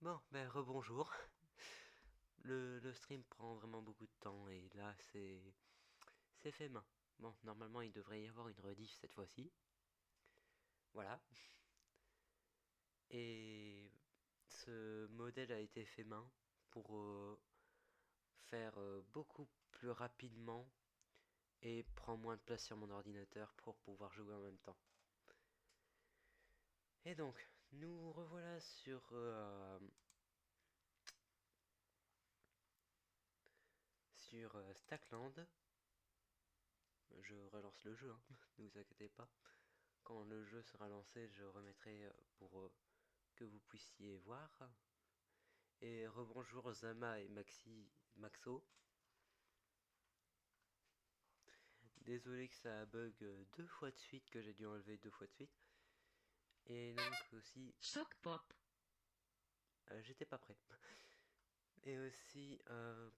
Bon, ben rebonjour. Le stream prend vraiment beaucoup de temps et là c'est fait main. Bon, normalement il devrait y avoir une rediff cette fois-ci. Voilà. Et ce modèle a été fait main pour faire beaucoup plus rapidement et prendre moins de place sur mon ordinateur pour pouvoir jouer en même temps. Et donc, nous revoilà sur Stackland. Je relance le jeu, hein, ne vous inquiétez pas. Quand le jeu sera lancé, je remettrai pour que vous puissiez voir. Et rebonjour Zama et Maxo. Désolé que ça bug deux fois de suite, que j'ai dû enlever deux fois de suite. Et donc aussi, Choc pop. j'étais pas prêt. Et aussi,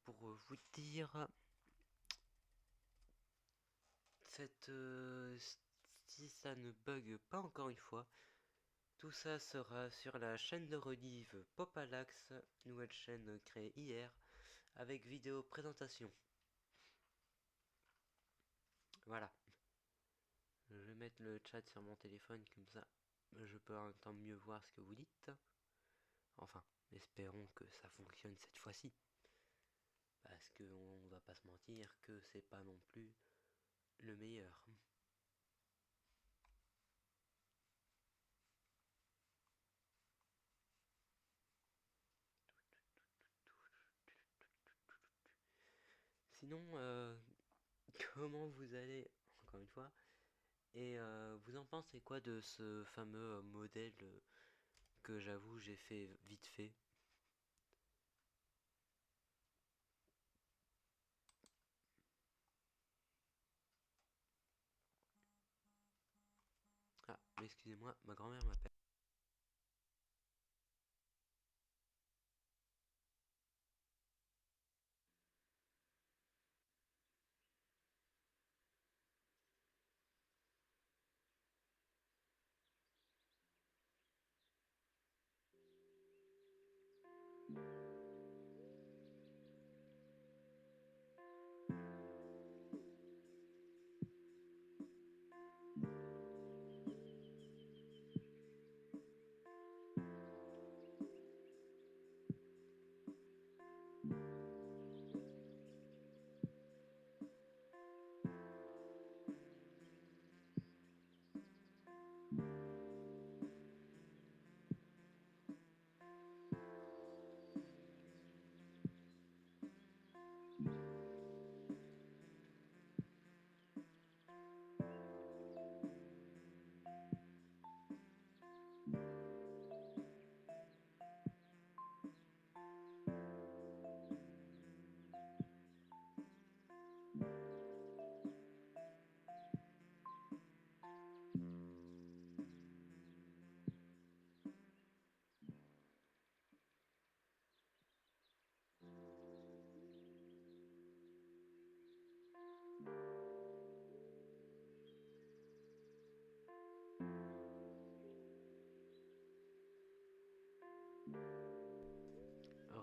pour vous dire, cette, si ça ne bug pas encore une fois, tout ça sera sur la chaîne de rediff Popalax, nouvelle chaîne créée hier, avec vidéo présentation. Voilà. Je vais mettre le chat sur mon téléphone, comme ça je peux en même temps mieux voir ce que vous dites. Enfin, espérons que ça fonctionne cette fois-ci. Parce qu'on va pas se mentir que c'est pas non plus le meilleur. Sinon, comment vous allez, encore une fois, et vous en pensez quoi de ce fameux modèle que j'avoue j'ai fait vite fait. Ah, mais excusez-moi, ma grand-mère m'appelle.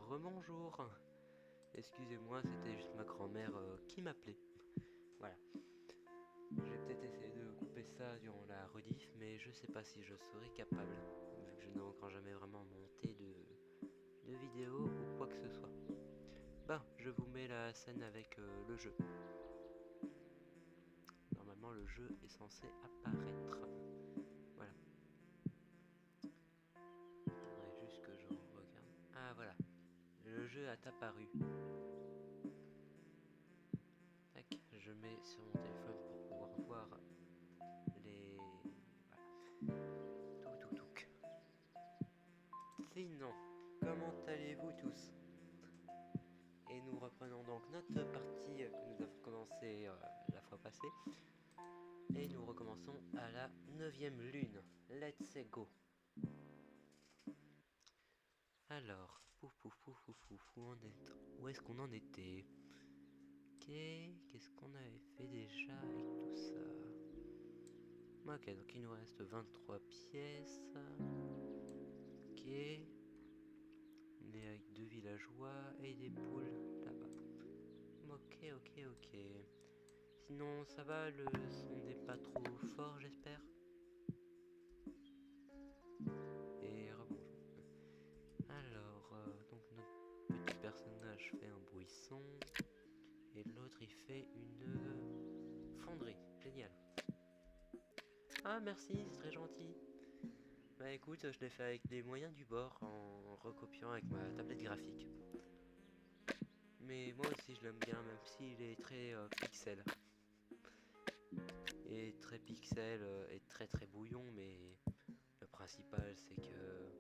Rebonjour. Excusez-moi, c'était juste ma grand-mère qui m'appelait. Voilà. J'ai peut-être essayé de couper ça durant la rediff, mais je sais pas si je serai capable, vu que je n'ai encore jamais vraiment monté de vidéo ou quoi que ce soit. Ben, je vous mets la scène avec le jeu. Normalement, le jeu est censé apparaître. Voilà. Il faudrait juste que je regarde. Ah, voilà. Le jeu a apparu. Tac, je mets sur mon téléphone pour pouvoir voir les... Voilà. Tout, tout, tout. Sinon, comment allez-vous tous? Et nous reprenons donc notre partie que nous avons commencé la fois passée. Et nous recommençons à la 9ème lune. Let's go. Alors, pouf pouf pouf pouf pouf, où est-ce qu'on en était? Ok, qu'est-ce qu'on avait fait déjà avec tout ça? Ok, donc il nous reste 23 pièces. Ok. villageois et des poules là-bas. Ok. Sinon, ça va, le son n'est pas trop fort, j'espère. Et rebonjour. Alors, donc notre petit personnage fait un bruisson. Et l'autre, il fait une fonderie. Génial. Ah, merci, c'est très gentil. Bah écoute, je l'ai fait avec les moyens du bord, en recopiant avec ma tablette graphique. Mais moi aussi, je l'aime bien, même s'il est très pixel. Et très pixel et très bouillon, mais le principal, c'est que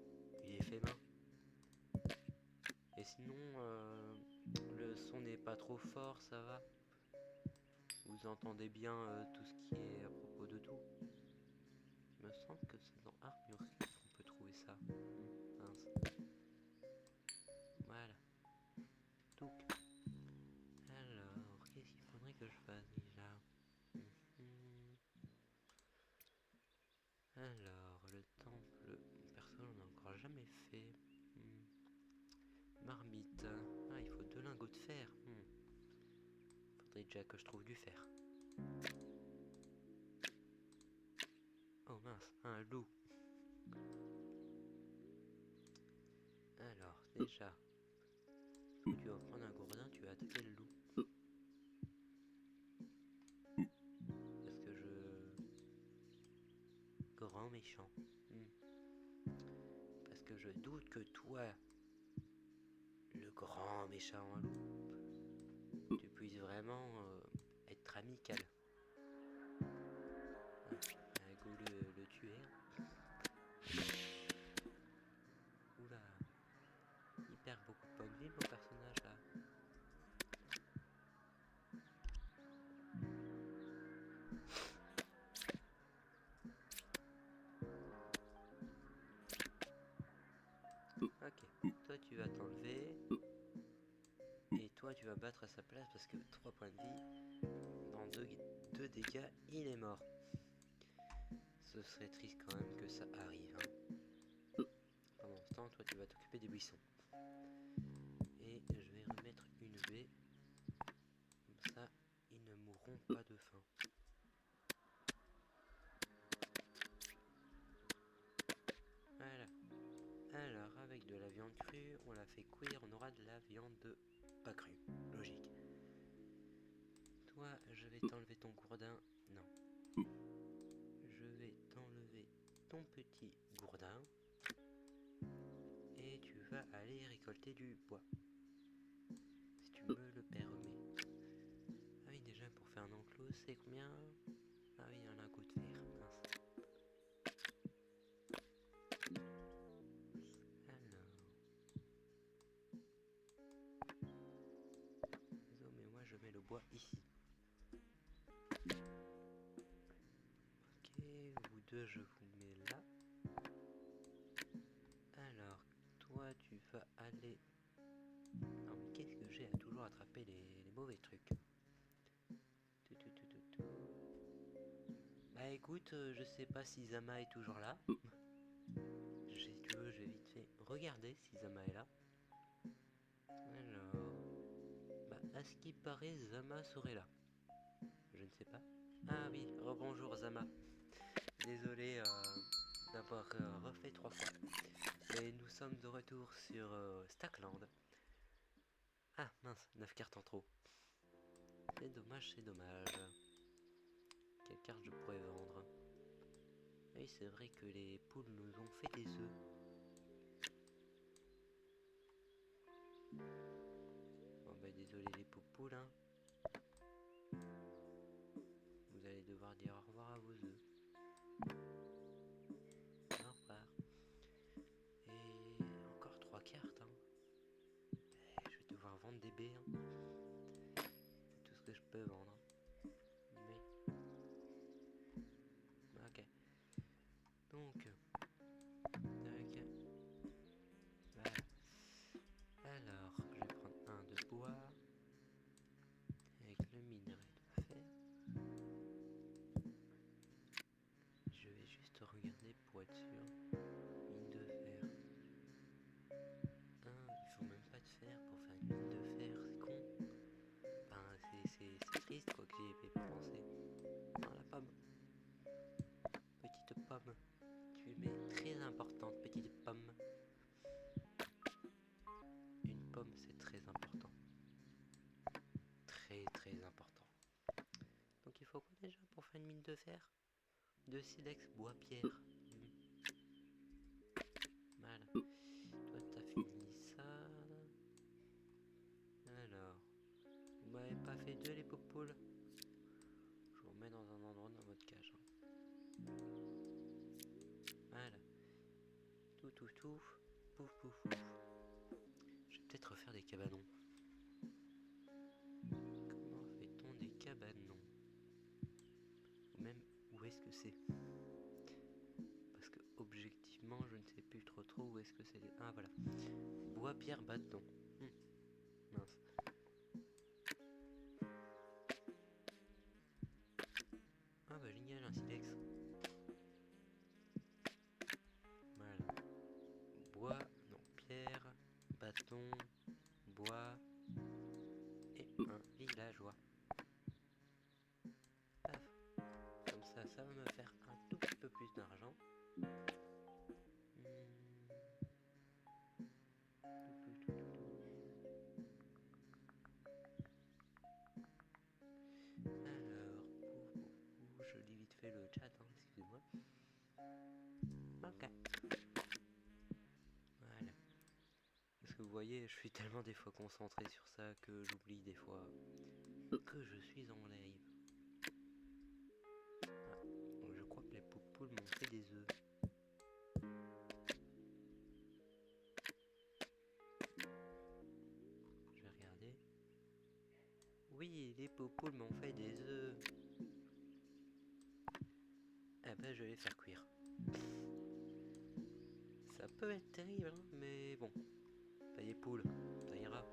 il est fait main. Et sinon, le son n'est pas trop fort, ça va. Vous entendez bien tout ce qui est à propos de tout. Il me semble que c'est dans Armure qu'on peut trouver ça. Mince. Voilà. Donc, alors, qu'est-ce qu'il faudrait que je fasse déjà? Alors, le temple, perso, on n'a encore jamais fait. Marmite. Ah, il faut 2 lingots de fer. Faudrait déjà que je trouve du fer. Oh mince, un loup. Alors, déjà, tu vas prendre un gourdin, tu vas attaquer le loup. Parce que Grand méchant. Parce que je doute que toi, le grand méchant loup, tu puisses vraiment être amical. Un go le tuer. Oula. Il perd beaucoup de points de vie, mon personnage là. Ok, toi tu vas t'enlever. Et toi tu vas battre à sa place parce que 3 points de vie. Dans 2 dégâts, il est mort. Ce serait triste quand même que ça arrive. Pendant ce temps, toi tu vas t'occuper des buissons. Et je vais remettre une baie. Comme ça, ils ne mourront pas de faim. Voilà. Alors, avec de la viande crue, on la fait cuire, on aura de la viande pas crue. Logique. Toi, je vais t'enlever ton gourdin. Non. Je vais t'enlever ton petit gourdin. Et tu vas aller récolter du bois. Si tu me le permets. Ah oui, déjà, pour faire un enclos, c'est combien? Ah oui, un lingot de fer. Mince. Alors. Mais moi, je mets le bois ici. Ok, vous deux, je vous mets là. Alors, toi, tu vas aller... Non, mais qu'est-ce que j'ai à toujours attraper les mauvais trucs? Bah écoute, je sais pas si Zama est toujours là. Si tu veux, je vais vite fait regarder si Zama est là. Alors... Bah, à ce qui paraît, Zama serait là. Je ne sais pas. Ah oui, rebonjour Zama. Désolé d'avoir refait 3 fois. Mais nous sommes de retour sur Stackland. Ah mince, 9 cartes en trop. C'est dommage, c'est dommage. Quelle carte je pourrais vendre? Oui, c'est vrai que les poules nous ont fait des œufs. Bon bah désolé les poules, hein. Vous allez devoir dire au revoir à vos œufs. Au revoir. Et encore 3 cartes, hein. Je vais devoir vendre des baies, hein. C'est tout ce que je peux vendre. Mais... Ok. Donc... Voilà. Alors, je vais prendre un de bois. Avec le minerai de fer. importante, petite pomme. Une pomme, c'est très important. Très très important. Donc il faut quoi déjà pour faire une mine de fer? De silex, bois, pierre. Voilà. Toi, t'as fini ça. Alors, vous m'avez pas fait deux les popoules? Je vous remets dans un endroit dans votre cage. Voilà. Tout. Pouf, pouf, pouf. Je vais peut-être refaire des cabanons. Comment fait-on des cabanons? Ou même, où est-ce que c'est? Parce que, objectivement, je ne sais plus trop où est-ce que c'est. Ah, voilà. Bois, pierre, bâton. Mince. Ah bah génial, un silex. Voilà. Bois, non, pierre, bâton, bois et un villageois. Paf. Comme ça va me faire un tout petit peu plus d'argent. Alors, je lis vite fait le chat, hein, excusez-moi. Ok. Voilà. Parce que vous voyez, je suis tellement des fois concentré sur ça que j'oublie des fois que je suis en live. Ah. Donc je crois que les poules m'ont fait des œufs. Je vais regarder. Oui, les poules m'ont fait des œufs. Eh ben, je vais les faire cuire. Ça peut être terrible, hein, mais bon. Ça y est, poule, ça ira.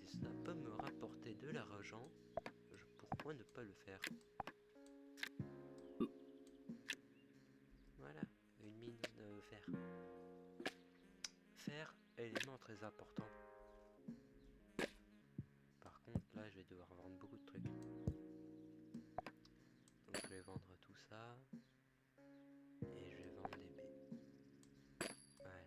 Si ça peut me rapporter de l'argent, pourquoi ne pas le faire? Voilà, une mine de fer. Fer, élément très important. Par contre, là, je vais devoir vendre beaucoup de trucs. Donc, je vais vendre tout ça. Et je vais vendre des baies. Voilà.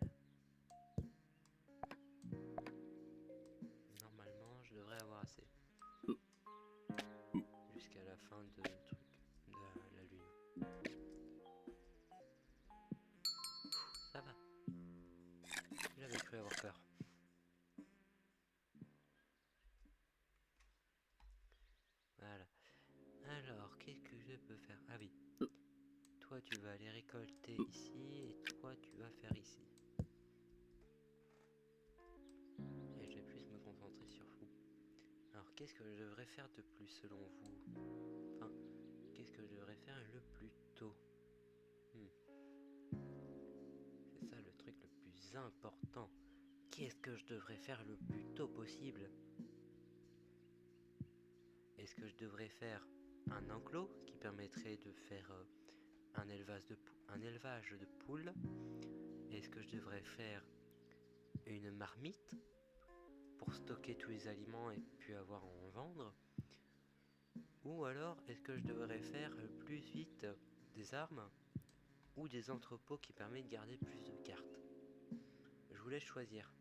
Normalement, je devrais avoir assez. Jusqu'à la fin de truc, de la lune. Ça va. J'avais cru avoir peur. Voilà. Alors, qu'est-ce que je peux faire? Ah oui. Toi, tu vas aller récolter ici. Et toi, tu vas faire ici. Et je vais plus me concentrer sur vous. Alors, qu'est-ce que je devrais faire de plus selon vous? Enfin, qu'est-ce que je devrais faire le plus tôt? C'est ça le truc le plus important. Qu'est-ce que je devrais faire le plus tôt possible? Est-ce que je devrais faire un enclos qui permettrait de faire un élevage de poules? Est-ce que je devrais faire une marmite pour stocker tous les aliments et puis avoir à en vendre? Ou alors est-ce que je devrais faire plus vite des armes ou des entrepôts qui permettent de garder plus de cartes? Je vous laisse choisir.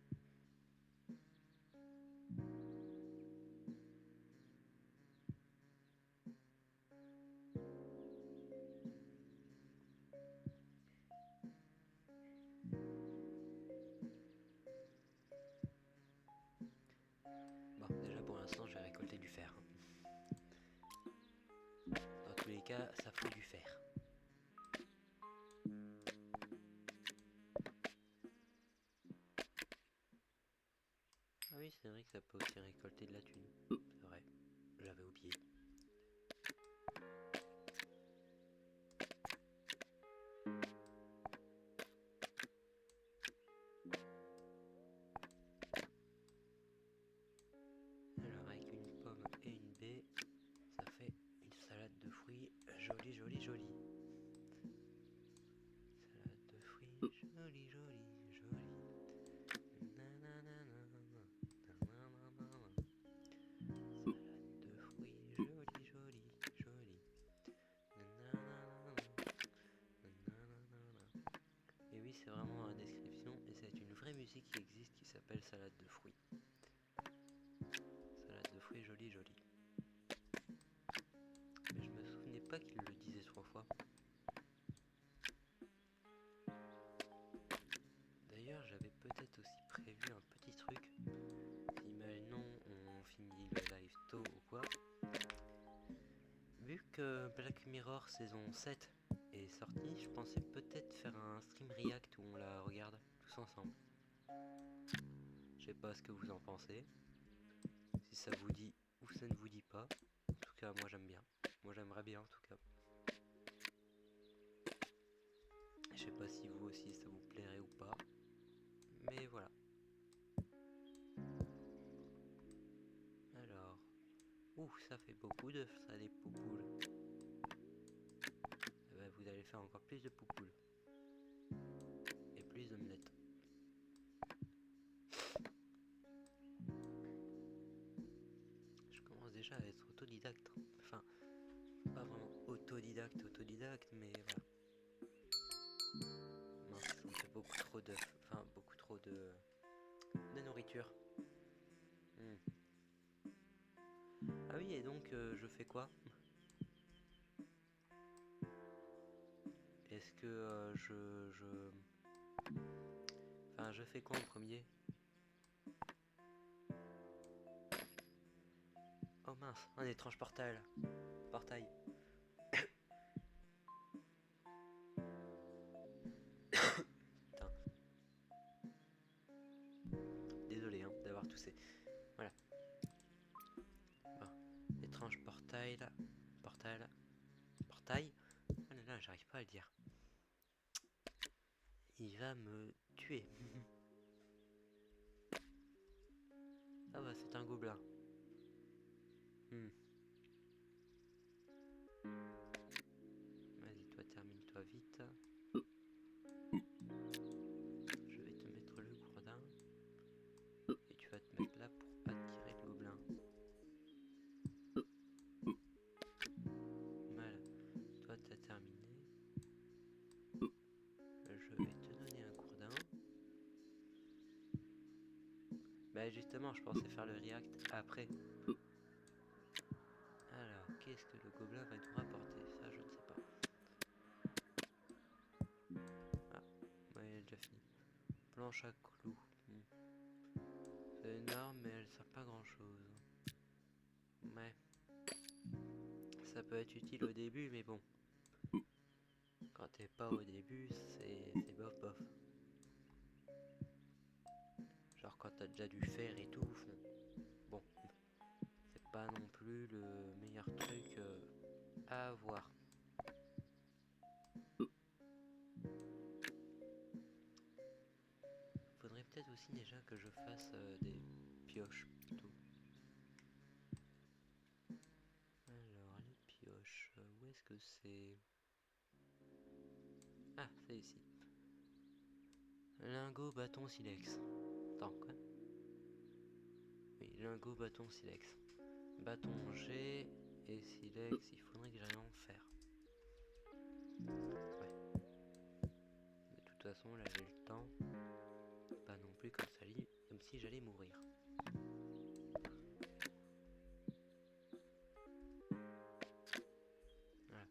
Bon, déjà pour l'instant je vais récolter du fer. Dans tous les cas, ça faut du fer. Ah oui, c'est vrai que ça peut aussi récolter de la thune. C'est vrai, j'avais oublié. Alors avec une pomme et une baie, ça fait une salade de fruits jolie. Salade de fruits jolie. outil qui existe qui s'appelle salade de fruits. Salade de fruits, joli. Mais je me souvenais pas qu'il le disait 3 fois. D'ailleurs, j'avais peut-être aussi prévu un petit truc. Imaginons on finit le live tôt ou quoi. Vu que Black Mirror saison 7 est sorti, je pensais peut-être faire un stream react où on la regarde tous ensemble. Je sais pas ce que vous en pensez. Si ça vous dit ou ça ne vous dit pas. En tout cas, moi j'aime bien. Moi j'aimerais bien en tout cas. Je sais pas si vous aussi ça vous plairait ou pas. Mais voilà. Alors. Ouh, ça fait beaucoup d'œufs, ça, des poupoules. Eh ben, vous allez faire encore plus de poupoules. Et plus d'omelettes. Je commence déjà à être autodidacte. Enfin, pas vraiment autodidacte, mais voilà. Mince, ça me fait beaucoup trop d'œufs. Enfin, beaucoup trop de nourriture. Ah oui, et donc, je fais quoi? Est-ce que Enfin, je fais quoi en premier? Oh mince, un étrange portail. Putain. Désolé hein, d'avoir toussé. Voilà. Bon. Étrange portail. Portail. Oh là là, j'arrive pas à le dire. Il va me tuer. Ah bah c'est un gobelin. Vas-y, toi termine-toi vite. Je vais te mettre le gourdin. Et tu vas te mettre là pour attirer le gobelin. Voilà. Toi t'as terminé. Je vais te donner un gourdin. Bah justement, je pensais faire le react après. Alors, qu'est-ce que le gobelin va nous rapporter? Ça, je ne sais pas. Ah, ouais, elle a déjà fini. Planche à clous. C'est énorme, mais elle sert pas grand chose. Ouais. Ça peut être utile au début, mais bon. Quand t'es pas au début, c'est bof bof. Genre quand t'as déjà dû faire et tout. Bon. C'est pas non plus le meilleur truc à avoir. Faudrait peut-être aussi déjà que je fasse des pioches plutôt. Alors, les pioches, où est-ce que c'est? Ah, c'est ici. Lingot, bâton, silex. Attends, quoi? Oui, lingot, bâton, silex. Bâton, G et silex, il faudrait que j'aille en faire. Ouais. De toute façon, là j'ai le temps. Pas non plus comme si j'allais mourir. Voilà.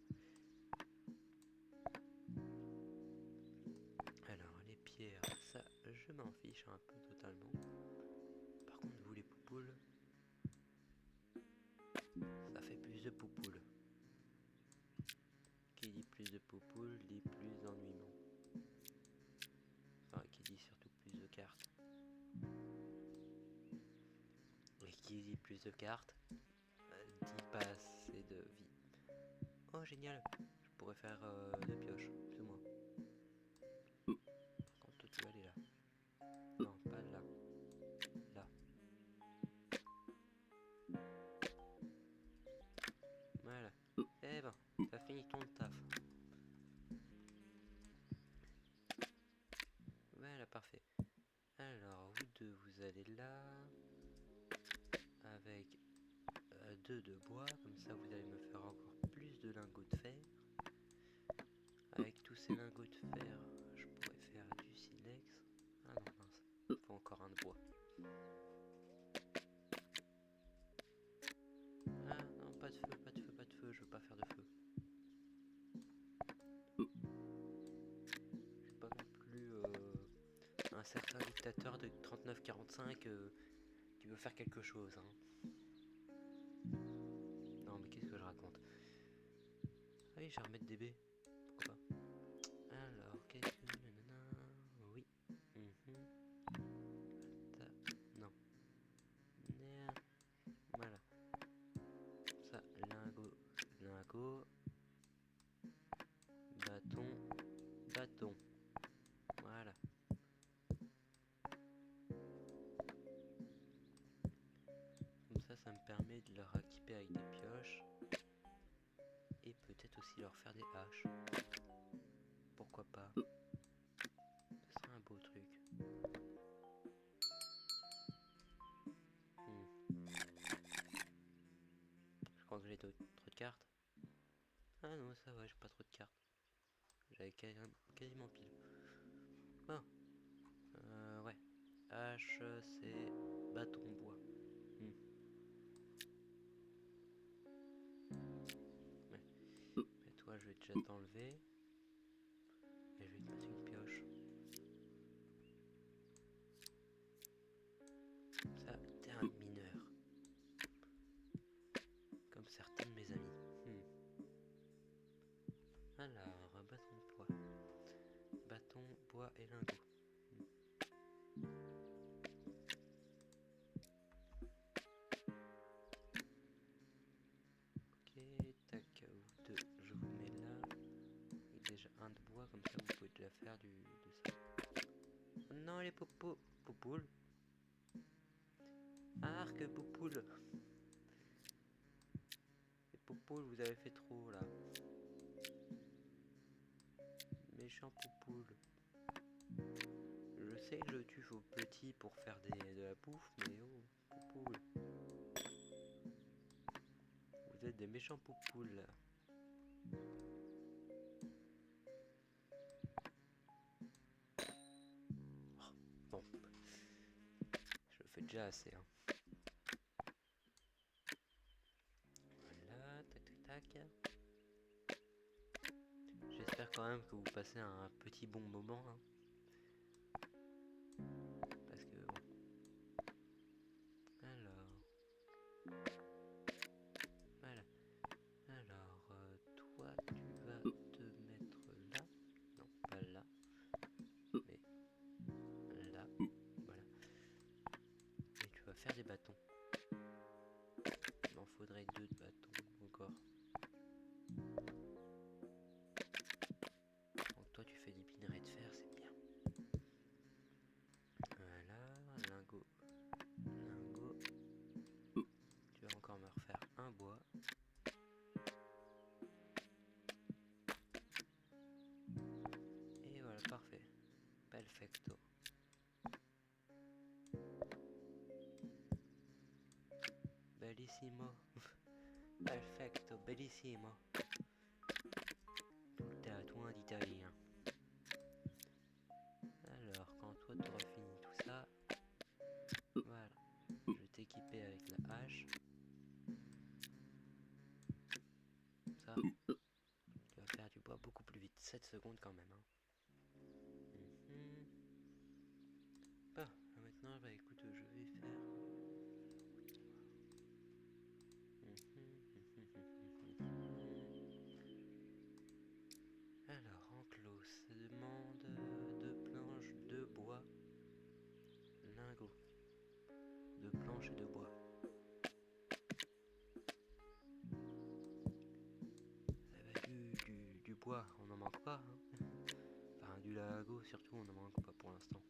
Alors, les pierres, ça, je m'en fiche un peu totalement. Par contre, vous les poupoules, ça fait plus de poupoules. Qui dit plus de poupoules, dit plus d'ennuiement. Enfin, qui dit surtout plus de cartes. Et qui dit plus de cartes, dit pas assez de vie. Oh, génial! Je pourrais faire 2 pioches, plus ou moins. Par contre, toi, tu vas aller là. Non, pas là. Là. Voilà. Eh ben, t'as fini ton taf. Voilà, parfait. Alors, vous deux, vous allez là. Avec 2 de bois. Comme ça, vous allez me faire encore plus de lingots de fer. Avec tous ces lingots de fer, je pourrais faire du silex. Ah non, mince. bois. Ah non, pas de feu, pas de feu, pas de feu, je veux pas faire de feu. Je suis pas non plus un certain dictateur de 39-45 qui veut faire quelque chose. Hein. Non mais qu'est-ce que je raconte? Ah oui, je vais remettre DB. Pourquoi pas? Alors, qu'est-ce que... nanana, oui. Non. Voilà. Ça, lingot, lingot. Bâton, bâton. Voilà. Comme ça me permet de leur équiper avec des pioches. Et peut-être aussi leur faire des haches. Pourquoi pas? Ce serait un beau truc. Je crois que j'ai trop de cartes. Ah non, ça va, j'ai pas trop de cartes. J'avais quasiment pile. Bon. Ouais. Hache, c'est bâton bois. Ouais. Mais toi, je vais déjà t'enlever. Et je vais te mettre une pioche. Ça, t'es un mineur. Comme certains de mes amis. Alors, bâton de bois. Bâton, bois et lingot. Ok, tac, vous deux, je vous mets là. Et déjà un de bois, comme ça vous pouvez déjà faire de ça. Oh non, les poupoules. Arc, poupoules. Les poupoules, vous avez fait trop là. Méchant poupoules. Je sais que je tue vos petits pour faire de la bouffe, mais oh, poupoules. Vous êtes des méchants poupoules là. Oh, bon. Je le fais déjà assez, hein. Voilà, tac tac tac. J'espère quand même que vous passez un petit bon moment. Hein. Parce que bon. Alors. Voilà. Alors, toi, tu vas te mettre là. Non, pas là. Mais là. Voilà. Et tu vas faire des bâtons. Il m'en faudrait 2 de bâtons encore. Donc toi, tu fais des minerais de fer, c'est bien. Voilà, lingot. Lingot. Tu vas encore me refaire un bois. Et voilà, parfait. Perfecto. Bellissimo. Perfecto, bellissimo. Tout à toi d'italien. Alors, quand toi tu auras fini tout ça, voilà. Je vais t'équiper avec la hache. Ça, tu vas faire du bois beaucoup plus vite. 7 secondes quand même. Hein. Bon, maintenant, bah écoute, je vais faire... Alors, enclos, ça demande 2 planches, 2 bois, lingots, 2 planches et 2 bois. Du bois, on n'en manque pas. Hein. Enfin, du lingot surtout, on n'en manque pas pour l'instant.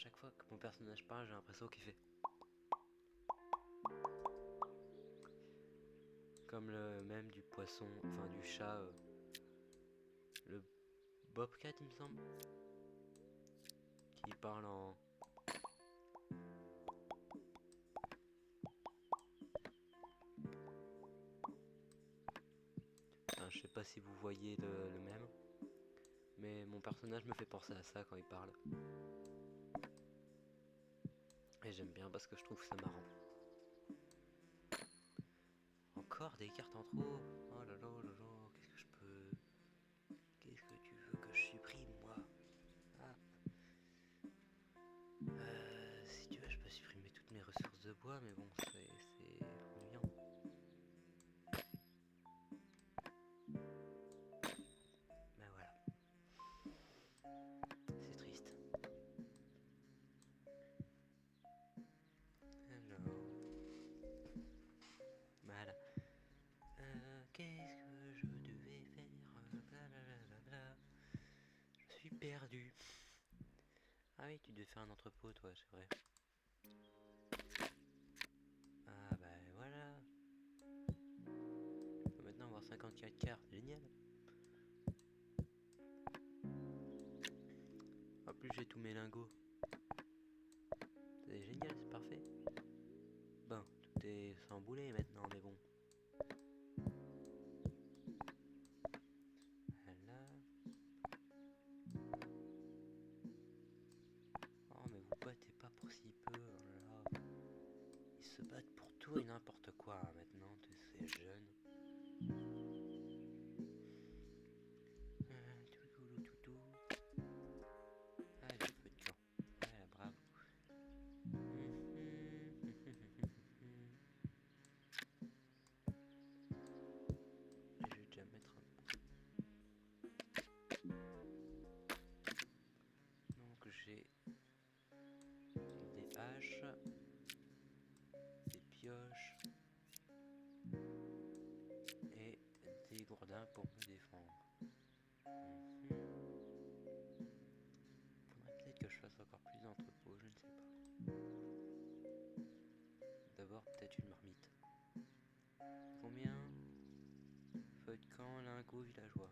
chaque fois que mon personnage parle, j'ai l'impression qu'il fait comme le même du poisson, enfin du chat, le bobcat il me semble, qui parle en... Enfin, je sais pas si vous voyez le même, mais mon personnage me fait penser à ça quand il parle. Et j'aime bien parce que je trouve ça marrant. Encore des cartes en trop. Oh là là là là, qu'est-ce que je peux... Qu'est-ce que tu veux que je supprime, moi? Ah. Si tu veux, je peux supprimer toutes mes ressources de bois, mais bon, c'est ennuyant. Ben voilà. C'est triste. Alors... Voilà. Qu'est-ce que je devais faire? Blablabla. Je suis perdu. Ah oui, tu devais faire un entrepôt, toi, c'est vrai. Ah bah voilà. On peut maintenant avoir 54 cartes, génial. En plus j'ai tous mes lingots. C'est génial, c'est parfait. Bon, tout est chamboulé maintenant, mais bon. Voilà. Oh mais vous battez pas pour si peu, oh là là. Ils se battent pour tout et n'importe quoi hein, maintenant, tous ces jeunes. Toutou. Allez, feu de camp. Voilà, bravo. Et je vais déjà mettre un... Donc j'ai des haches, des pioches et des gourdins pour me défendre. Faudrait peut-être que je fasse encore plus d'entrepôts, je ne sais pas. D'abord peut-être une marmite. Combien? Feu de camp, lingots, villageois.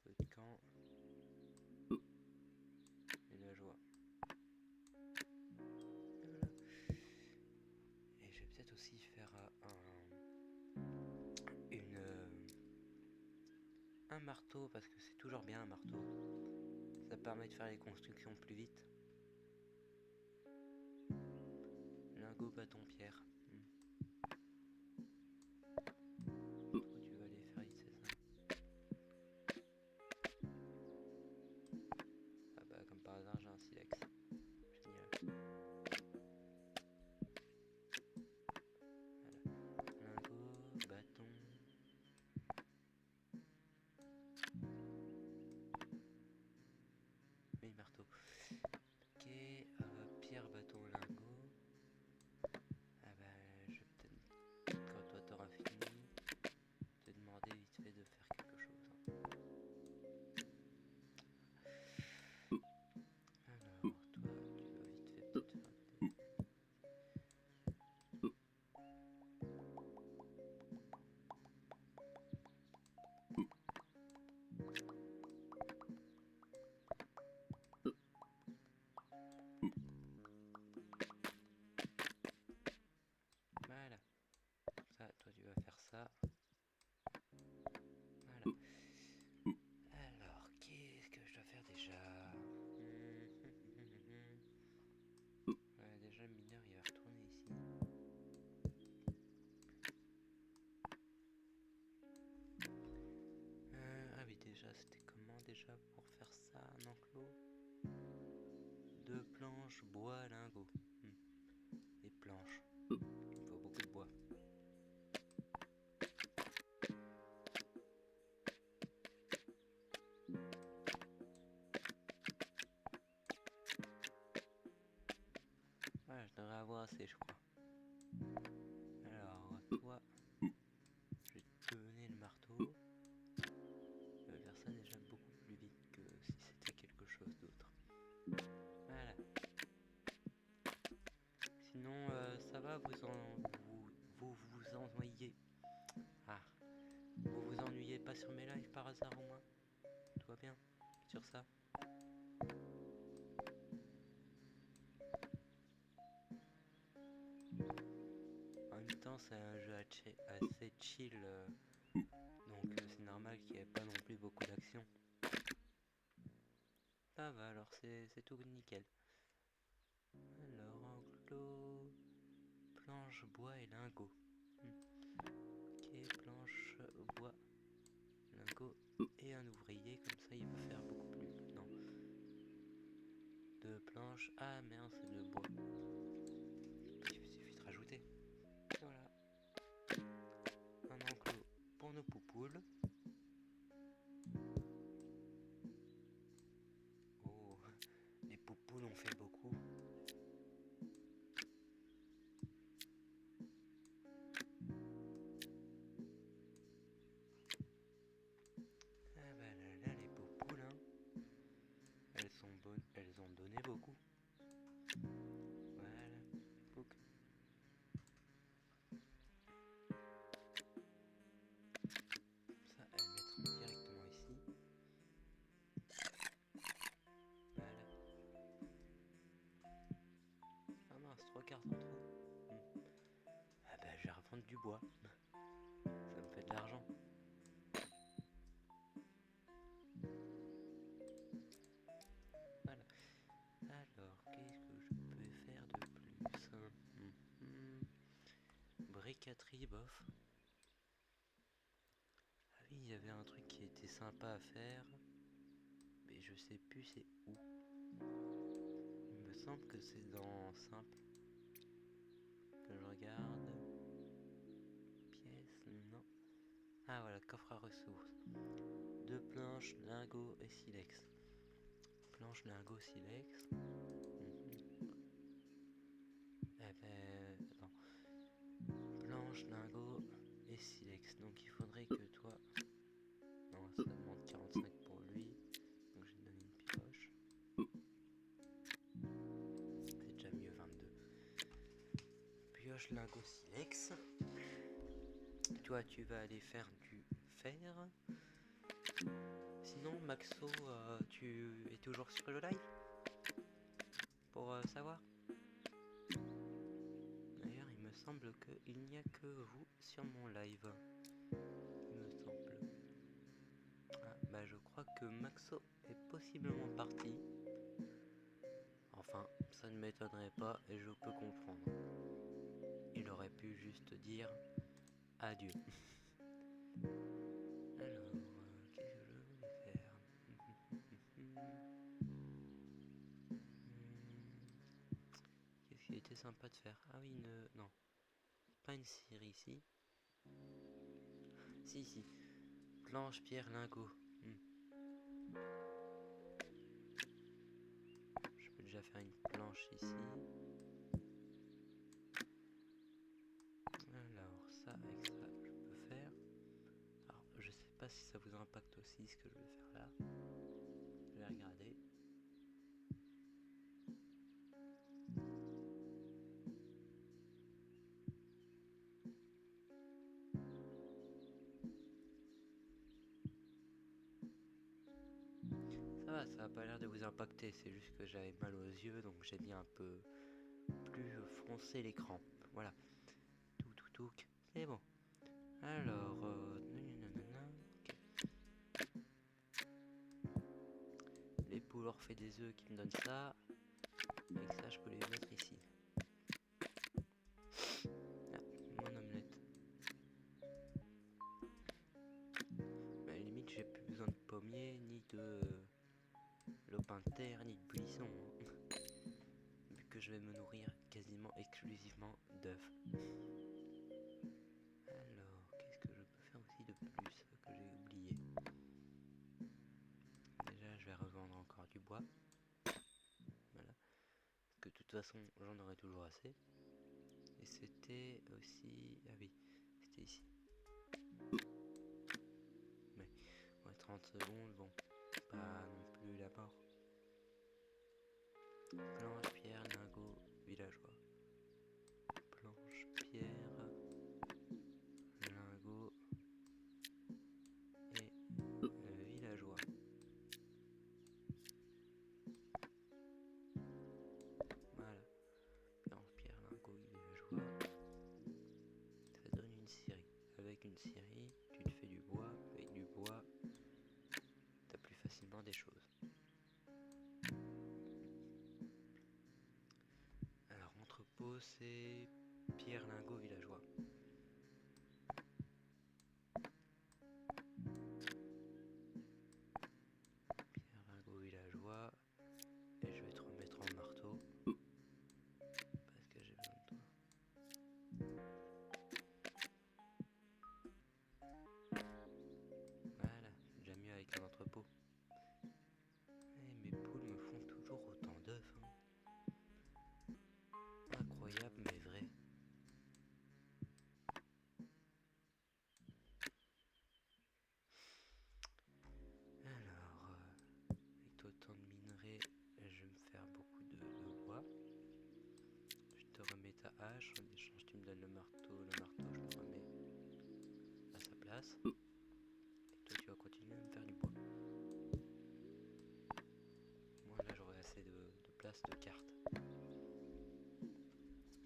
Feu de camp, villageois. Et voilà. Et je vais peut-être aussi faire un marteau, parce que c'est toujours bien un marteau. Ça permet de faire les constructions plus vite. Lingot, bâton, pierre. Où tu vas aller faire vite, c'est ça? Ah bah comme par hasard j'ai un silex. Génial. Voilà. Lingot, bâton. Oui, marteau. Ok, pierre, bâton, lingot. Ah bah je vais peut-être, quand toi t'auras fini, te demander vite fait de faire quelque chose. Alors, toi, tu vas vite fait peut-être faire des... Voilà. Ça, toi, tu vas faire ça. Voilà. Alors, qu'est-ce que je dois faire déjà? Ouais, déjà, le mineur, il va retourner ici. Ah oui, déjà, c'était comment déjà pour faire ça, un enclos? 2 planches, bois, lingots. Des planches. Il me faut beaucoup de bois. Ouais, je devrais avoir assez, je crois. Alors, toi, je vais te donner le marteau. Je vais faire ça déjà beaucoup plus vite. Sinon, ça va, vous ennuyez. Ah, vous vous ennuyez pas sur mes lives par hasard au moins? Tout va bien sur ça? En même temps, c'est un jeu assez chill, donc c'est normal qu'il n'y ait pas non plus beaucoup d'action. Ça va, alors c'est tout nickel. Alors, enclos, planche, bois et lingot. Ok, planche, bois, lingot et un ouvrier, comme ça il va faire beaucoup plus. Non. Deux planches. Ah merde, c'est de bois. Il suffit de rajouter. Voilà. Un enclos pour nos poupoules. Oh, les poupoules ont fait beaucoup. Ah bah là, les poupoules, hein. Elles sont bonnes, elles ont donné beaucoup. Voilà, pouc. Ça, elles mettront directement ici. Voilà. Ah mince, 3 cartes en trop. Ah bah je vais revendre du bois. Ça me fait de l'argent. Voilà. Alors, qu'est-ce que je peux faire de plus? Briqueterie, bof. Ah oui, il y avait un truc qui était sympa à faire. Mais je sais plus c'est où. Il me semble que c'est dans simple. Que je regarde. Pièce, non. Ah voilà, coffre à ressources. 2 planches, lingots et silex. Planche, lingots, silex. Eh ben, non. Planche, lingots et silex. Donc il faudrait que toi... Non, ça demande 45 pour lui. Donc je vais te donner une pioche. C'est déjà mieux, 22. Pioche, lingot, silex. Toi, tu vas aller faire du fer. Sinon, Maxo, tu es toujours sur le live? Pour savoir. D'ailleurs, il me semble qu'il n'y a que vous sur mon live. Il me semble. Ah, bah je crois que Maxo est possiblement parti. Enfin, ça ne m'étonnerait pas et je peux comprendre. Il aurait pu juste dire adieu. Alors, qu'est-ce que je voulais faire? Qu'est-ce qui était sympa de faire? Ah oui, non. Pas une série ici. Si. Planche, pierre, lingot. Je peux déjà faire une planche ici. Alors, ça, avec ça, je peux faire. Alors, je sais pas si ça vous impacte aussi ce que je vais faire là. Je vais regarder. Ça a pas l'air de vous impacter, c'est juste que j'avais mal aux yeux, donc j'ai mis un peu plus foncé l'écran. Voilà. Tout, c'est bon. Alors, ok. Les poules leur fait des œufs qui me donnent ça. Avec ça, je peux les mettre ici. Ah, mon omelette. Mais à la limite, j'ai plus besoin de pommiers, ni de lopin de terre, ni de buisson. Vu que je vais me nourrir quasiment exclusivement d'œufs. Alors, qu'est-ce que je peux faire aussi de plus que j'ai oublié? Déjà, je vais revendre encore du bois. Voilà. Parce que de toute façon, j'en aurai toujours assez. Et c'était aussi... Ah oui, c'était ici. Mais, ouais, 30 secondes, bon. Pas non plus la mort. Planche, pierre, lingot, villageois. l'info, c'est Pierre Lingot, villageois. Pierre Lingot, villageois. Et je vais te remettre en marteau. Parce que j'ai besoin de toi. Voilà, c'est déjà mieux avec un entrepôt. Et mes poules me font toujours autant d'œufs. Hein. Incroyable mais vrai. Alors, avec autant de minerais, je vais me faire beaucoup de bois. Je te remets ta hache, en échange tu me donnes le marteau je le remets à sa place. Et toi tu vas continuer à me faire du bois. Moi là j'aurai assez de place de carte.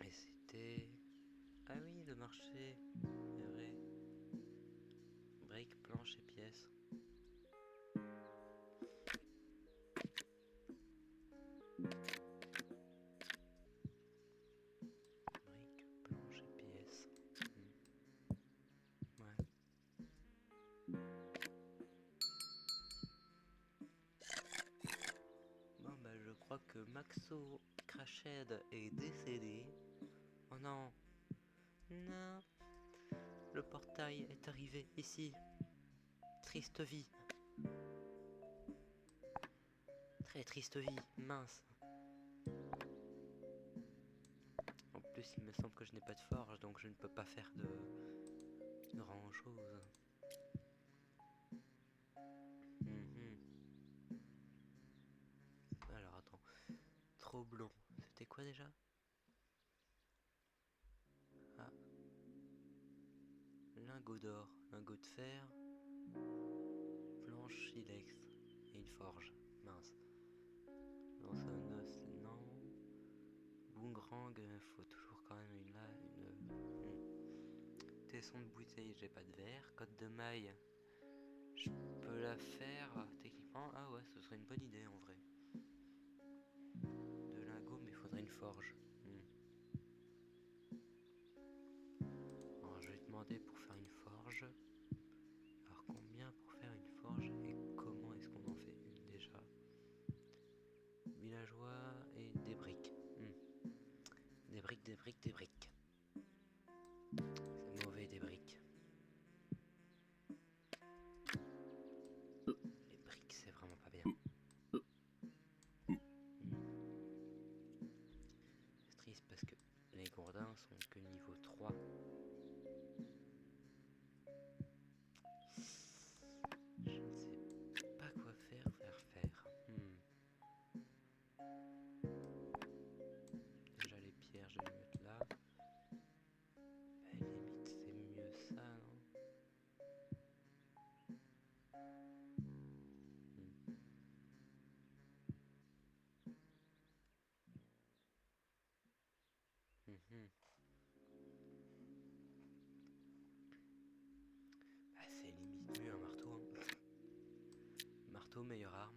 Et c'était... Ah oui, le marché, c'est vrai. Briques, planches et pièces. Briques, planches et pièces. Ouais. Bon bah je crois que Maxo Crashed est décédé. Oh non. Non. Le portail est arrivé ici. Triste vie. Très triste vie, mince. En plus, il me semble que je n'ai pas de forge, donc je ne peux pas faire de grand chose. Alors attends, Troblon, c'était quoi déjà? Ah, lingot d'or, lingot de fer, planche silex et une forge, mince. Non, ça non. Boomerang, faut toujours quand même une là, Tesson de bouteille, j'ai pas de verre. Côte de maille, je peux la faire techniquement. Ah ouais, ce serait une bonne idée en vrai. De lingot, mais il faudrait une forge. Alors je vais te demander pour faire une forge. Alors combien pour faire une forge et comment est-ce qu'on en fait une déjà? Villageois et des briques. Des briques, des briques, des briques. C'est mauvais des briques. Les briques c'est vraiment pas bien. C'est triste parce que les gourdins sont que niveau 3. Je ne sais pas quoi faire. Déjà les pierres je vais les mettre là. Bah, limite c'est mieux ça non? Bah, c'est limite mieux un marteau. Hein. Marteau, meilleure arme.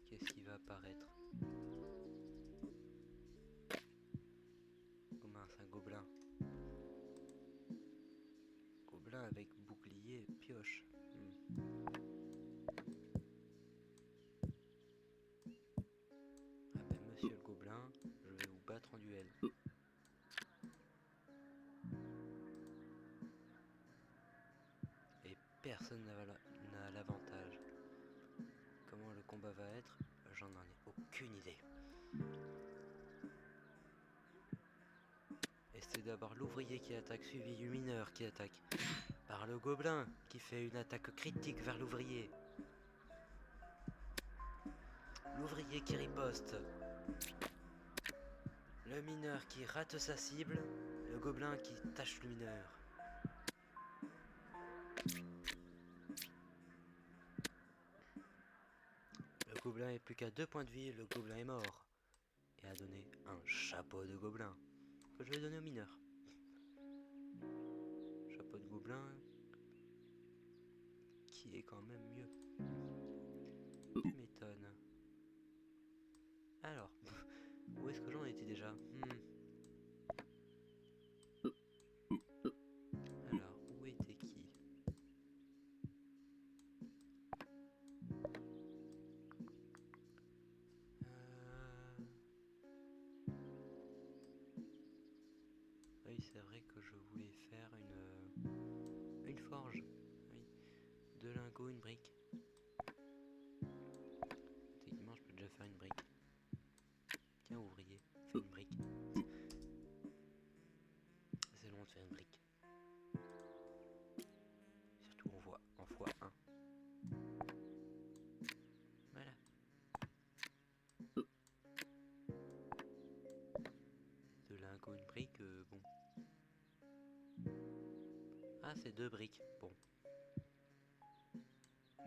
Qu'est-ce qui va apparaître? Oh mince, un gobelin. Gobelin avec bouclier et pioche. Ah ben monsieur le gobelin, je vais vous battre en duel. Et personne n'a l'avantage. Comment le combat va être? J'en ai aucune idée. Et c'est d'abord l'ouvrier qui attaque, suivi du mineur qui attaque. Par le gobelin qui fait une attaque critique vers l'ouvrier. L'ouvrier qui riposte. Le mineur qui rate sa cible. Le gobelin qui tâche le mineur. Le gobelin est plus qu'à 2 points de vie, le gobelin est mort. Et a donné un chapeau de gobelin. Que je vais donner au mineur. pot de gobelin, qui est quand même mieux. Tu m'étonnes. Alors, où est-ce que j'en étais déjà? Alors, où était qui? Oui, c'est vrai que je voulais faire une forge. Oui. 2 lingots, une brique. Techniquement, je peux déjà faire une brique. Tiens, ouvrier, fais une brique. C'est long de faire une brique. Surtout en fois 1. Voilà. De lingots, une brique, bon. Ah, c'est 2 briques. Bon.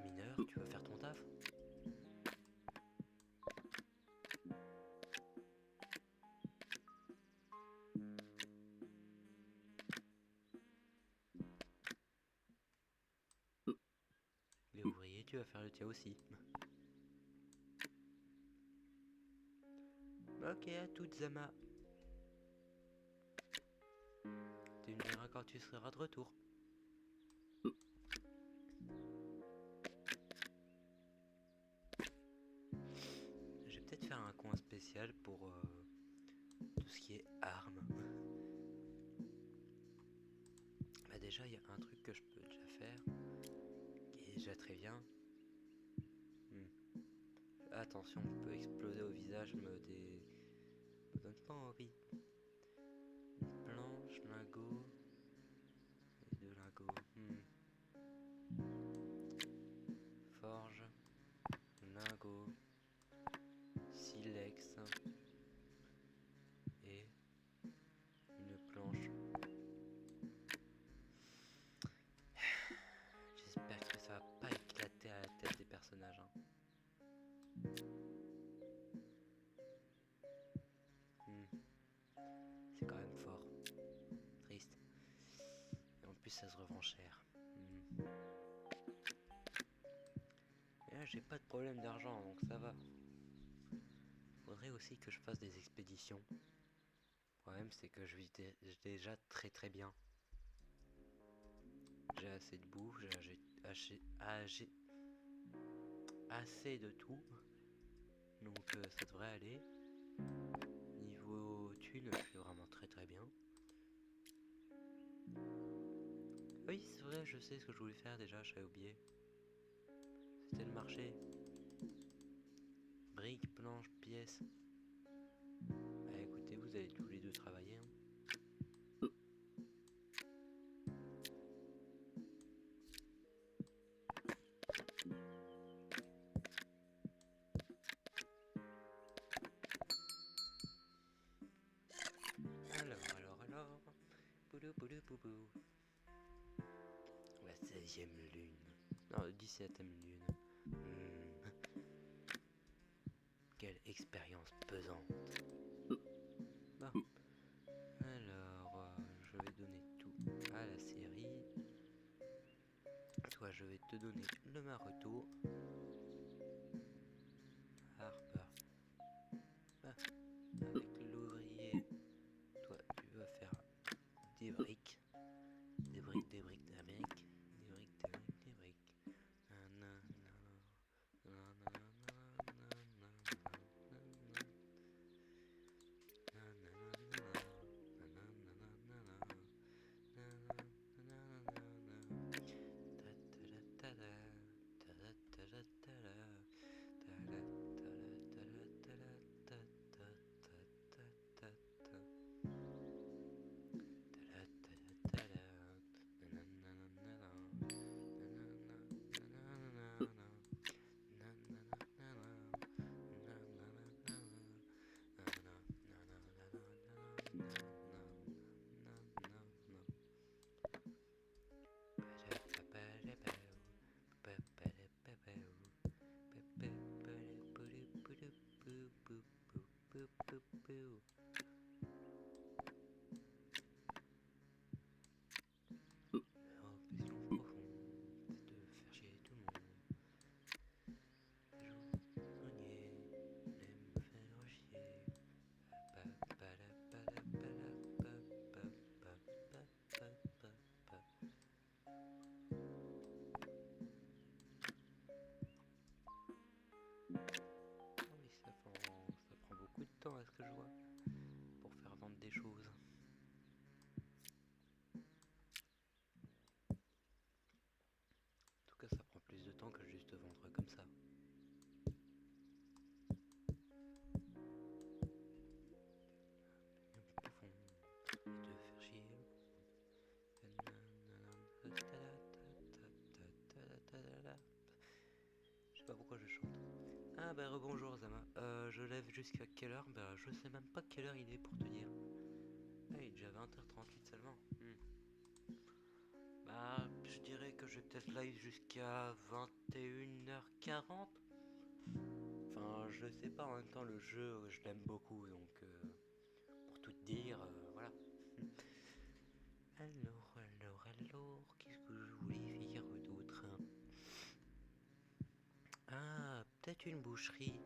Mineur, tu vas faire ton taf? Les ouvriers, tu vas faire le tien aussi. Ok, à toutes, Zama. Tu me diras quand tu seras de retour. Je vais peut-être faire un coin spécial pour tout ce qui est armes. Bah déjà, il y a un truc que je peux déjà faire, qui est déjà très bien. Attention, on peut exploser au visage, me donne pas envie. Une planche, lingot, et 2 lingots. Forge, lingot, silex et une planche. J'espère que ça va pas éclater à la tête des personnages. C'est quand même fort. Triste. Et en plus, ça se revend cher. Et là, j'ai pas de problème d'argent, donc ça va. Faudrait aussi que je fasse des expéditions. Le problème, c'est que je vis déjà très très bien. J'ai assez de bouffe, j'ai assez de tout. Donc ça devrait aller. Niveau thunes, je suis vraiment très très bien. Oui, c'est vrai, je sais ce que je voulais faire déjà, j'avais oublié. C'était le marché. Briques, planches, pièces. Bah écoutez, vous allez tous les deux travailler. Alors. Boulou boulou boubou. La 16e lune. Non, 17e lune. Quelle expérience pesante. Bon. Alors, je vais donner tout à la série. Toi, je vais te donner le marteau. Harper. Avec l'ouvrier, toi, tu vas faire des briques. Des briques d'Amérique. Des briques. Ah bah rebonjour Zama. Je lève jusqu'à quelle heure? Bah je sais même pas quelle heure il est pour te dire. Ah, il est déjà 20h38 seulement. Bah je dirais que je vais peut-être live jusqu'à 21h40. Enfin je sais pas, en même temps le jeu je l'aime beaucoup donc pour tout te dire, voilà. Alors, qu'est-ce que je voulais dire d'autre? Ah, peut-être une boucherie.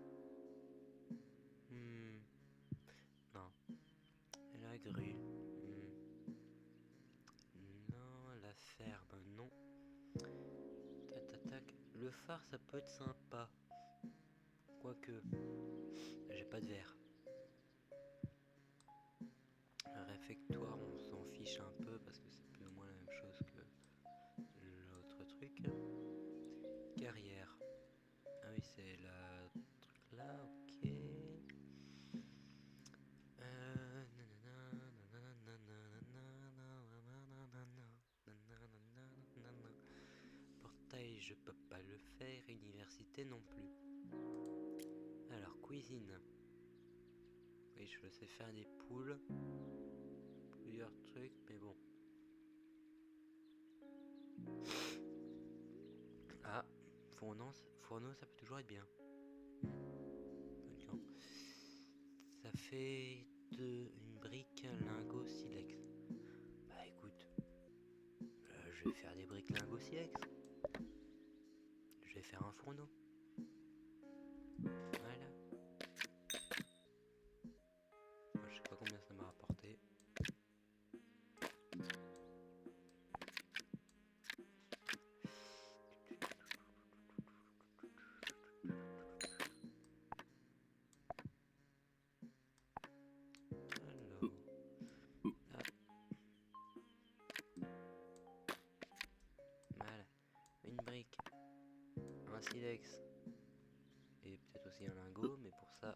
Hmm, non. La grue. Non, la ferme, non. Tac, tac, tac. Le phare, ça peut être sympa. Quoique, j'ai pas de verre. Le réfectoire, on s'en fiche un peu parce que c'est plus ou moins la même chose que l'autre truc. Carrière. Ah oui, c'est la truc là, ok. Portail, je peux pas le faire. Université non plus. Alors, cuisine. Oui, je sais faire des poules. Plusieurs trucs, mais bon. Ah, fourneau, ça peut toujours être bien. D'accord. Ça fait une brique, un lingot, silex. Bah écoute, je vais faire des briques lingot silex. Je vais faire un fourneau. Voilà. Moi, je sais pas combien ça m'a rapporté. Alors, là, voilà. Une brique, un silex et peut-être aussi un lingot, mais pour ça,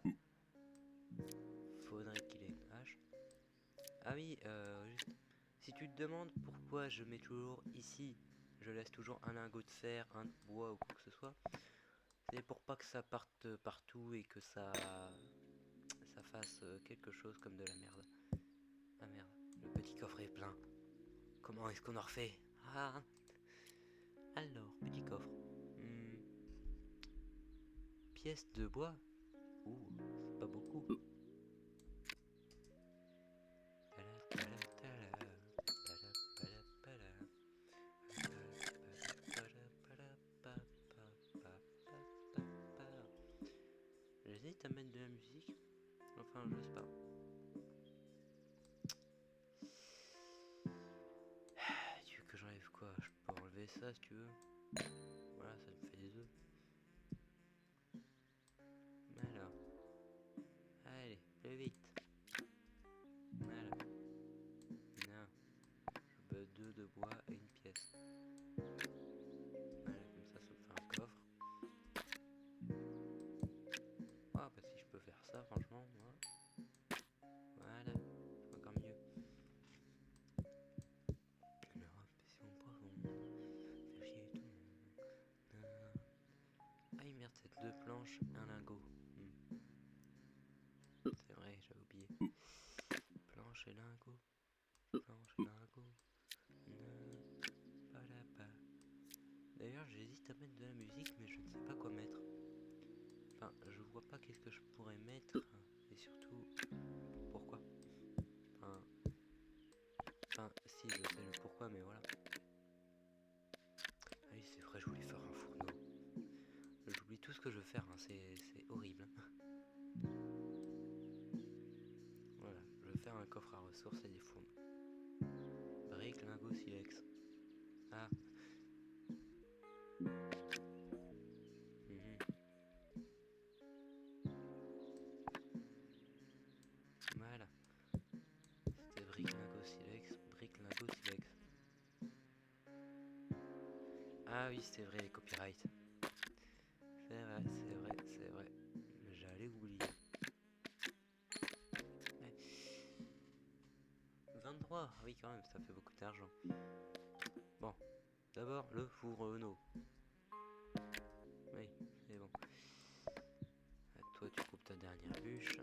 faudrait qu'il ait une hache. Ah oui, juste, si tu te demandes pourquoi je mets toujours ici, je laisse toujours un lingot de fer, un de bois ou quoi que ce soit, c'est pour pas que ça parte partout et que ça fasse quelque chose comme de la merde. Ah merde, le petit coffre est plein. Comment est-ce qu'on en refait? Ah, alors, petit coffre. Hmm, pièce de bois. Ouh, c'est pas beaucoup. J'hésite à mettre de la musique. Enfin, je sais pas. Tu veux que j'enlève quoi? Je peux enlever ça si tu veux. Voilà, ça me fait des œufs. Alors, allez, plus vite. Voilà. Non, je veux deux de bois et une pièce. Voilà, comme ça me fait un coffre. Ah, bah si je peux faire ça, franchement, moi. Voilà, c'est encore mieux. Alors, si on poivron, faire chier tout le monde. Ah, merde, c'est deux planches, un lingot. C'est vrai, j'avais oublié. Planche et lingot. Planche et lingot. D'ailleurs, j'hésite à mettre de la musique, mais je ne sais pas quoi mettre. Enfin, je vois pas qu'est-ce que je pourrais mettre. Et surtout, pourquoi. Enfin, si, je sais le pourquoi, mais voilà. Ah oui, c'est vrai, je voulais faire un fourneau. J'oublie tout ce que je veux faire, hein, c'est horrible. Voilà, je veux faire un coffre à ressources et des fourneaux. Briques, lingots, silex. Ah. Voilà. C'était briques, lingots, silex. Briques, lingots, silex. Ah oui, c'est vrai, les copyrights. C'est vrai, c'est vrai, c'est vrai. J'allais oublier. Ouais. 23, ah oui quand même, ça fait beaucoup d'argent. Bon, d'abord le fourneau. Oui, c'est bon. dernière bûche.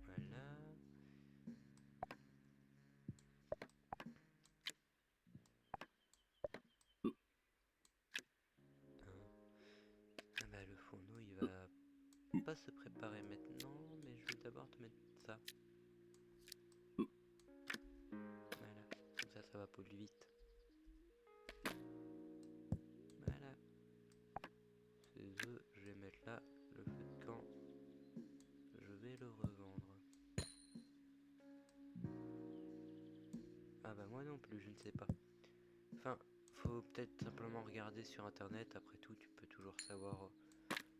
Voilà. Ah bah le fourneau il va pas se préparer maintenant, mais je vais d'abord te mettre ça. Voilà, comme ça va plus vite. Voilà. Ces œufs, je vais mettre là. Le feu de camp, je vais le revendre. Ah bah moi non plus, je ne sais pas. Enfin, faut peut-être simplement regarder sur internet. Après tout, tu peux toujours savoir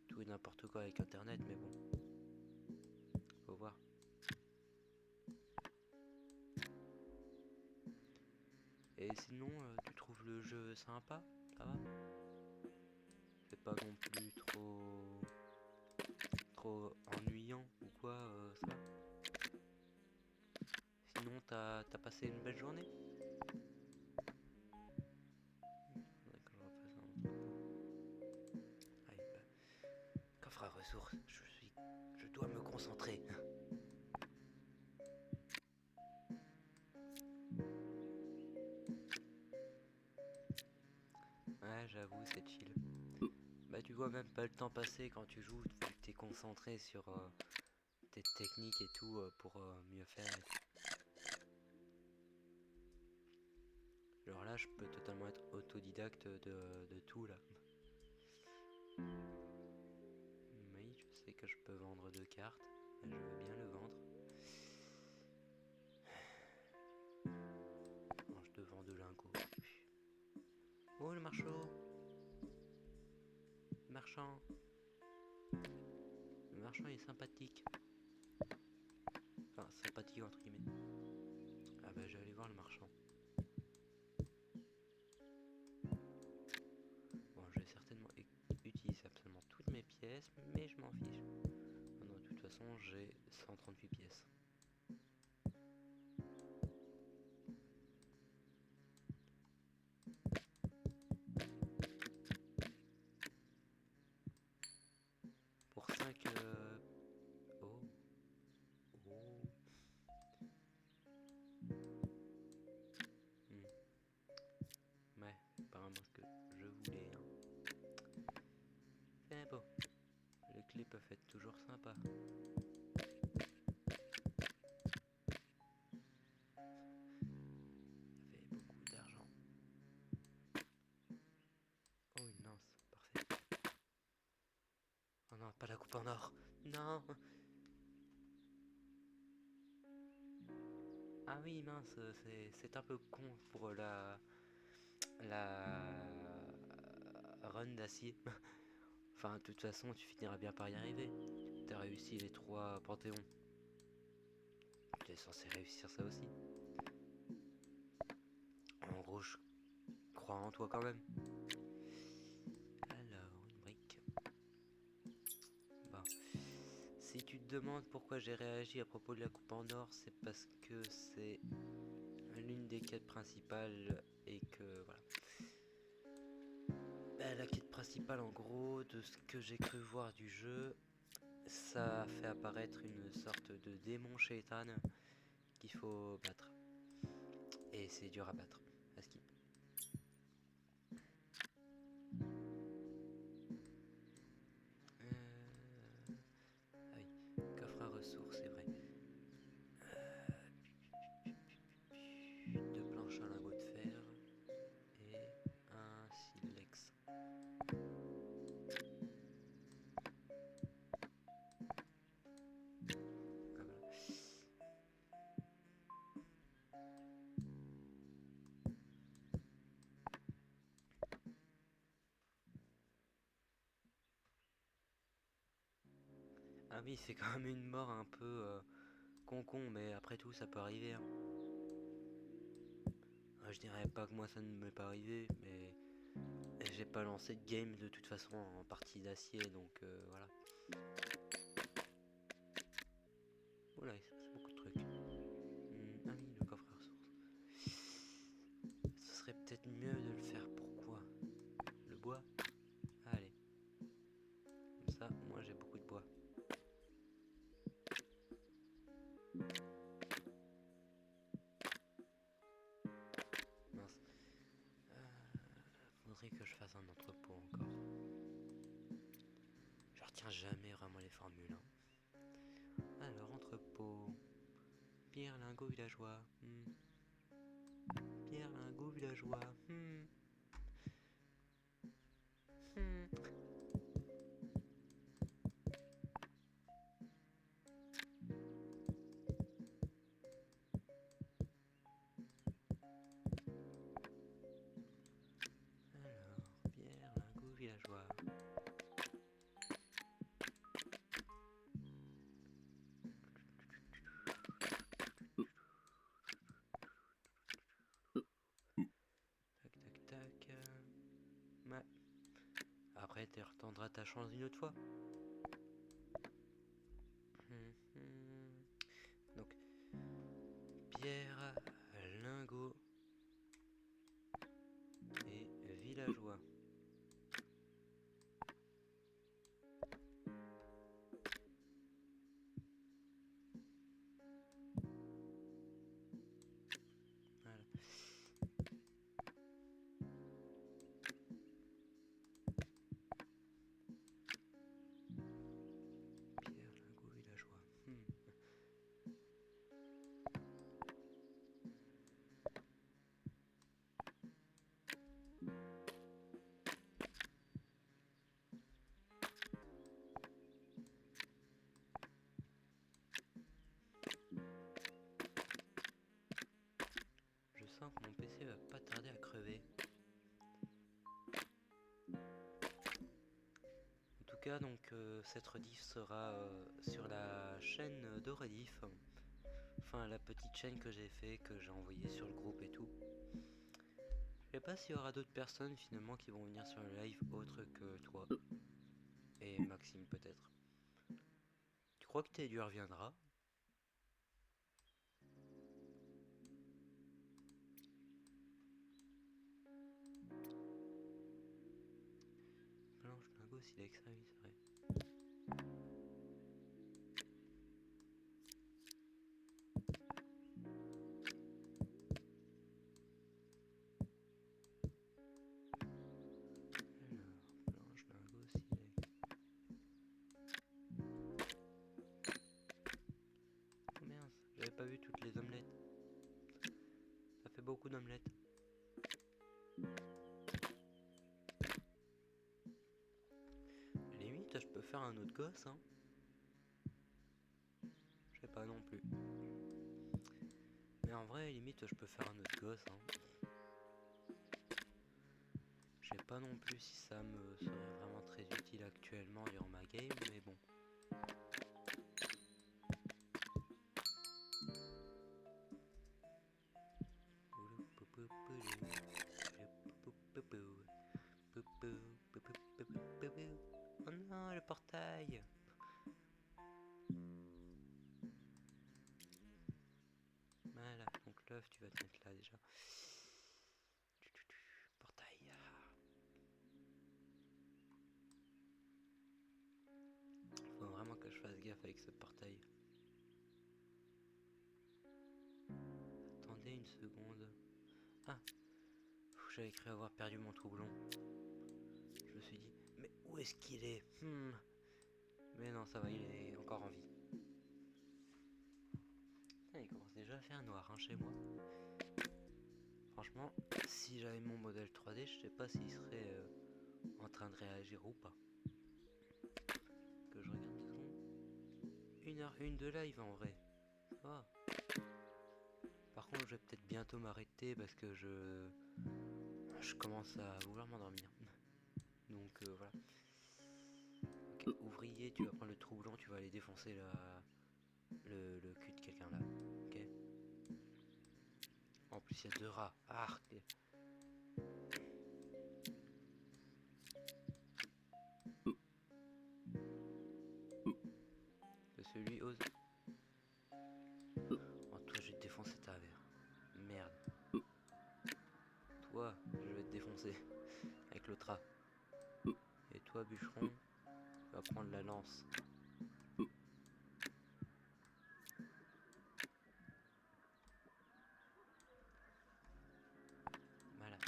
tout et n'importe quoi avec internet, mais bon, faut voir. Et sinon, tu trouves le jeu sympa? Ça va? C'est pas non plus trop ennuyant ou quoi, ça va? Sinon, t'as passé une belle journée? Faudrait que je refasse un entrepôt. Aïe, bah, coffre à ressources, je dois me concentrer. Ouais, j'avoue, c'est chill. Bah, tu vois même pas le temps passer quand tu joues, vu que t'es concentré sur tes techniques et tout pour mieux faire et tout. Genre là, je peux totalement être autodidacte de tout là. Oui, je sais que je peux vendre 2 cartes. Je veux bien le vendre. Non, je te vends de lingots. Oh, le marchand! Le marchand! Le marchand il est sympathique. Enfin, sympathique entre guillemets. Ah bah, je vais aller voir le marchand. Bon, je vais certainement utiliser absolument toutes mes pièces, mais je m'en fiche. Non, de toute façon, j'ai 138 pièces. Pour 5... Oh. Oh. Ouais, apparemment ce que je voulais. Hein. Mais bon, les clés peuvent être toujours sympas. Ça fait beaucoup d'argent. Oh, une lance, parfait. Oh non, pas la coupe en or. Non. Ah oui, mince, c'est un peu con pour la run d'acier. Enfin, de toute façon, tu finiras bien par y arriver. T'as réussi les 3 panthéons. Tu es censé réussir ça aussi. En gros, je crois en toi quand même. Alors, une brique. Bon. Si tu te demandes pourquoi j'ai réagi à propos de la coupe en or, c'est parce que c'est l'une des quêtes principales et que voilà. La quête principale en gros, de ce que j'ai cru voir du jeu, ça fait apparaître une sorte de démon shaitan qu'il faut battre. Et c'est dur à battre, à skip. Ah oui, coffre à ressources, c'est vrai. 2 planches à lingot de fer et un silex. Ah, voilà. Ah oui, c'est quand même une mort un peu con, mais après tout, ça peut arriver. Hein. Je dirais pas que moi ça ne m'est pas arrivé, mais j'ai pas lancé de game de toute façon en partie d'acier, donc voilà. Voilà, c'est beaucoup de trucs. Ah oui, le coffre à ressources. Ce serait peut-être mieux de le faire pour quoi? Le bois? Allez. Pierre Lingot villageois. Pierre Lingot villageois. Alors, Pierre Lingot villageois. Tac. Ouais. Après, tu retendras ta chance une autre fois. Donc, Pierre Lingot et villageois. Voilà. Pierre Lingot villageois. Je sens que mon PC va pas tarder à crever. En tout cas, donc cette rediff sera sur la chaîne de rediff. Enfin, la petite chaîne que j'ai fait, que j'ai envoyée sur le groupe et tout. Je sais pas s'il y aura d'autres personnes finalement qui vont venir sur le live autre que toi. Et Maxime peut-être. Tu crois que Teddy reviendra? Blanche Lingot, s'il est avec ça, oui, c'est vrai. Alors, Blanche Lingot, s'il est avec... Oh merde, j'avais pas vu toutes les omelettes. Ça fait beaucoup d'omelettes. Limite, je peux faire un autre gosse, hein. Je sais pas non plus. Mais en vrai, limite, je peux faire un autre gosse, hein. Je sais pas non plus si ça me serait vraiment très utile actuellement durant ma game, mais bon. Oh non, le portail! Voilà, donc l'œuf, tu vas te mettre là déjà. Portail. Faut vraiment que je fasse gaffe avec ce portail. Attendez une seconde. Ah! J'avais cru avoir perdu mon troublon. Je me suis dit, mais où est-ce qu'il est? Mais non, ça va, il est encore en vie. Ah, il commence déjà à faire noir, hein, chez moi. Franchement, si j'avais mon modèle 3D, je sais pas s'il serait en train de réagir ou pas. Que je regarde 2 secondes. 1h01 de live en vrai. Ça va. Par contre, je vais peut-être bientôt m'arrêter parce que je commence à vouloir m'endormir. Donc voilà. Ok, ouvrier, tu vas prendre le troublon, tu vas aller défoncer le cul de quelqu'un là. Ok. En plus, il y a 2 rats. Ah. Que celui ose. Oh, toi, je vais te défoncer ta mère. Merde. Toi, je vais te défoncer avec l'autre rat. Et toi, bûcheron, tu vas prendre la lance. Voilà.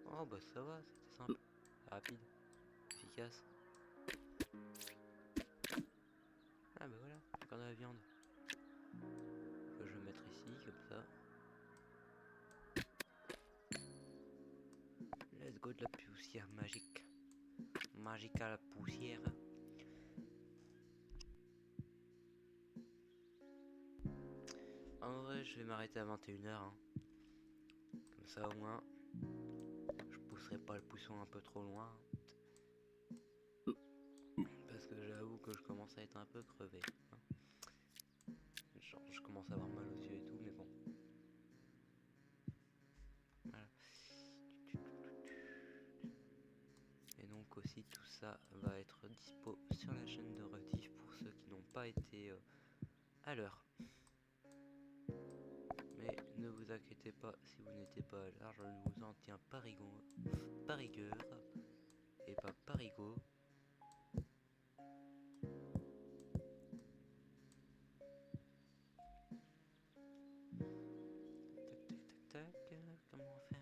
Oh bah ça va, c'était simple, rapide, efficace. Ah bah voilà. viande. Que je vais mettre ici, comme ça. Let's go, de la poussière magique. Magique à la poussière. En vrai, je vais m'arrêter à 21 h. Hein. Comme ça, au moins, je pousserai pas le pousson un peu trop loin. Parce que j'avoue que je commence à être un peu crevé. Hein. Genre, je commence à avoir mal aux yeux et tout, mais bon. Voilà. Et donc aussi, tout ça va être dispo sur la chaîne de rediff pour ceux qui n'ont pas été à l'heure. Mais ne vous inquiétez pas si vous n'étiez pas à l'heure, je ne vous en tiens pas rigueur et pas parigot. Tac, comment faire?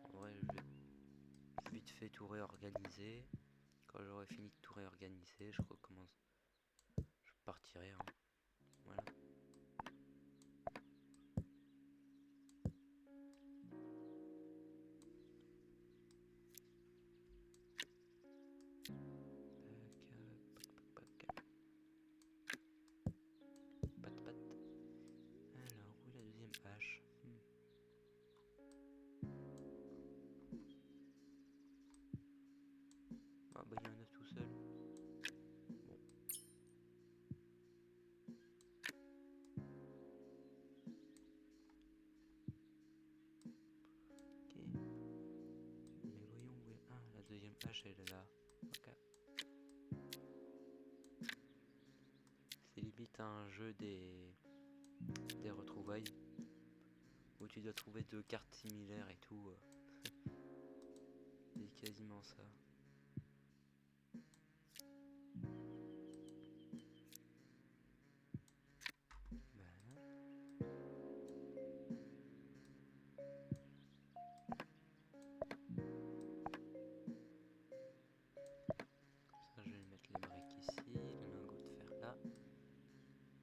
En vrai, je vais vite fait tout réorganiser. Quand j'aurai fini de tout réorganiser, je recommence. Je partirai. Hein. Voilà. Alors, où est la deuxième hache? Ah bah il y en a tout seul. Bon. Ok. Mais voyons où est... Ah, la deuxième hache elle est là. Ok. C'est limite un jeu des retrouvailles. Où tu dois trouver deux cartes similaires et tout. C'est quasiment ça. Voilà. Ça, je vais mettre les briques ici, le lingot de fer là.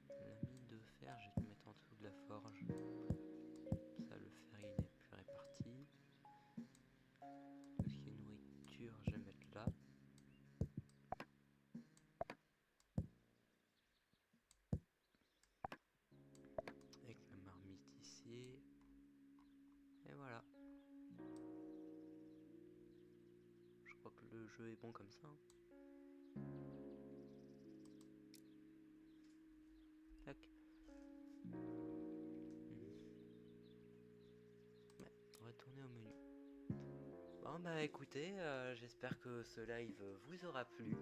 La mine de fer, je vais te mettre en dessous de la forge. Ça, le fer, il est plus réparti. Tout ce qui est nourriture, je vais mettre là. Avec la marmite ici. Et voilà. Je crois que le jeu est bon comme ça. Hein. Tac. Ouais, retourner au menu. Bon bah écoutez, j'espère que ce live vous aura plu.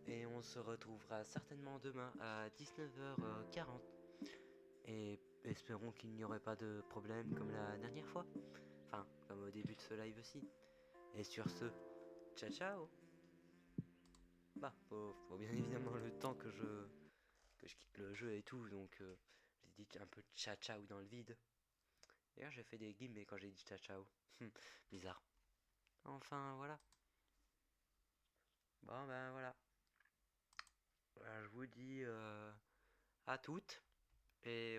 Et on se retrouvera certainement demain à 19h40. Et espérons qu'il n'y aurait pas de problème comme la dernière fois. Enfin, comme au début de ce live aussi. Et sur ce, ciao ciao. Bah, faut bien évidemment le temps que je quitte le jeu et tout. Donc j'ai dit un peu ciao ciao dans le vide. D'ailleurs j'ai fait des guillemets quand j'ai dit ciao ciao. Bizarre. Enfin voilà. Bon ben voilà. Je vous dis à toutes et